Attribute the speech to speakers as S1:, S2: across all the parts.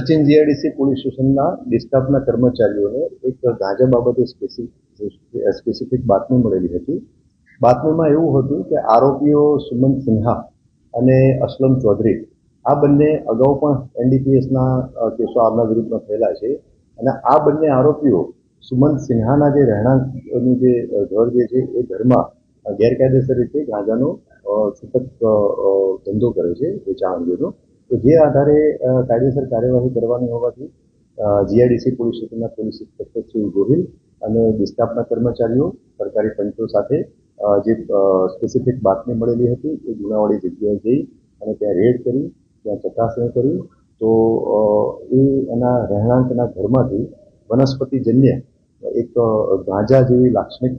S1: Sachin GIDC police સ્ટેશનના ડિસ્ટાફના કર્મચારીઓને એક ગાંજા બાબતે સ્પેસિફિક બાતમી મળેલી હતી. બાતમીમાં એવું હતું કે આરોપીઓ સુમંત સિન્હા અને અસલમ ચૌધરી આ બંને અગાઉ પણ એનડીપીએસના કેસો આમના વિરુદ્ધમાં થયેલા છે અને આ બંને આરોપીઓ સુમંત સિન્હાના જે રહેણાંકનું જે ઘર જે છે એ ઘરમાં ગેરકાયદેસર રીતે ગાંજાનો છૂટક ધંધો કરે છે વેચાણ અંગેનો. તો જે આધારે કાયદેસર કાર્યવાહી કરવાની હોવાથી જીઆઈડીસી પોલીસ સ્ટેશનના પોલીસ ઇન્સ્પેક્ટર શ્રી ગોહિલ અને ડિસ્ટાફના કર્મચારીઓ સરકારી પંચો સાથે જે સ્પેસિફિક બાતમી મળેલી હતી એ ગુનાવાળી જગ્યાએ જઈ અને ત્યાં રેડ કરી, ત્યાં ચકાસણી કરી તો એના રહેણાંકના ઘરમાંથી વનસ્પતિજન્ય એક ગાંજા જેવી લાક્ષણિક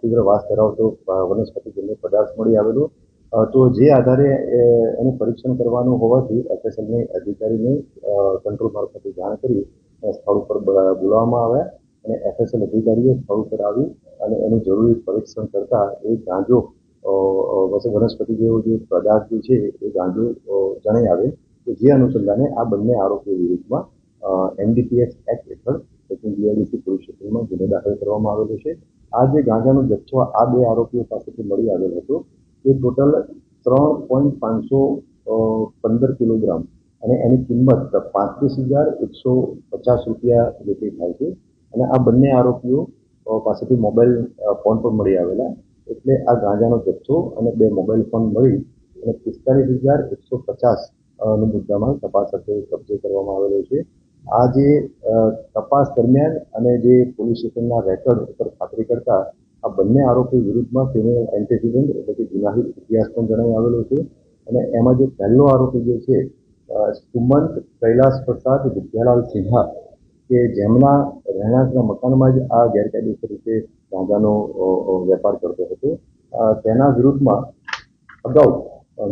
S1: તીવ્ર વાસ ધરાવતો વનસ્પતિજન્ય પદાર્થ મળી આવેલો. તો જે આધારે એનું પરીક્ષણ કરવાનું હોવાથી એફએસએલની અધિકારીને કંટ્રોલ મારફતે જાણ કરી સ્થળ ઉપર બોલાવવામાં આવ્યા અને એફએસએલ અધિકારીએ સ્થળ ઉપર આવી અને એનું જરૂરી પરીક્ષણ કરતા એ ગાંજો વનસ્પતિ જેવો જે પદાર્થ જે છે એ ગાંજો જણાઈ આવે. તો જે અનુસંધાને આ બંને આરોપીઓ વિરુદ્ધમાં એનડીપીએસ એક્ટ હેઠળ જીઆઈડીસી પોલીસ સ્ટેશનમાં ગુનો દાખલ કરવામાં આવેલો છે. આ જે ગાંજાનો જથ્થો આ બે આરોપીઓ પાસેથી મળી આવેલ હતો એ ટોટલ 3.515 કિલોગ્રામ અને એની કિંમત 35,150 રૂપિયા જેટલી થાય છે. અને આ બંને આરોપીઓ પાસેથી મોબાઈલ ફોન પણ મળી આવેલા. એટલે આ ગાંજાનો જથ્થો અને બે મોબાઈલ ફોન મળી અને 45,150 નો મુદ્દામાં તપાસ અર્થે કબજે કરવામાં આવેલો છે. આ જે તપાસ દરમિયાન અને જે પોલીસ સ્ટેશનના રેકોર્ડ ઉપર ખાતરી કરતા આ બંને આરોપી વિરુદ્ધમાં ક્રિમિનલ એન્ટિસિડન્ટ એટલે કે ગુનાહિત ઇતિહાસ પણ જણાઈ આવેલો છે. અને એમાં જે પહેલો આરોપી જે છે સુમંત કૈલાસ પ્રસાદ વિદ્યાલાલ સિન્હા કે જેમના રહેણાંકના મકાનમાં જ આ ગેરકાયદેસર રીતે ગાંજાનો વેપાર કરતો હતો, તેના વિરુદ્ધમાં અગાઉ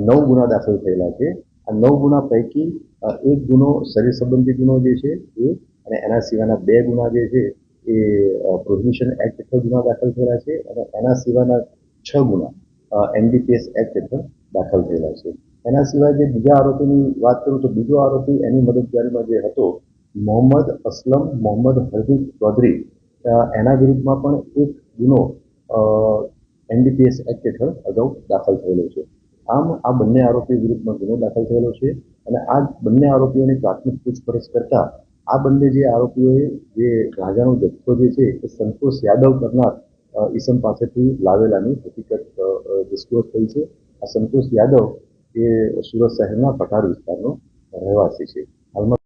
S1: 9 ગુના દાખલ થયેલા છે. આ 9 ગુના પૈકી એક ગુનો શરીર સંબંધી ગુનો જે છે એ અને એના સિવાયના 2 ગુના જે છે એ પ્રોહિબિશન એક્ટ હેઠળ ગુના દાખલ થયેલા છે અને એના સિવાયના 6 ગુના એનડીપીએસ એક્ટ હેઠળ દાખલ થયેલા છે. એના સિવાય જે બીજા આરોપીની વાત કરું તો બીજો આરોપી એની મદદગારીમાં જે હતો મોહમ્મદ અસલમ મોહમ્મદ હરદીપ ચૌધરી, એના વિરુદ્ધમાં પણ એક ગુનો એનડીપીએસ એક્ટ હેઠળ અગાઉ દાખલ થયેલો છે. આમ આ બંને આરોપી વિરુદ્ધમાં ગુનો દાખલ થયેલો છે અને આ બંને આરોપીઓની પ્રાથમિક પૂછપરછ કરતા આ બંને જે આરોપીઓએ જે ગાંજાનો જથ્થો જે છે એ સંતોષ યાદવ કરનાર ઈસમ પાસેથી લાવેલાની હકીકત ડિસ્ક્લોઝ થઈ છે. આ સંતોષ યાદવ એ સુરત શહેરના પઠાર વિસ્તારનો રહેવાસી છે. હાલમાં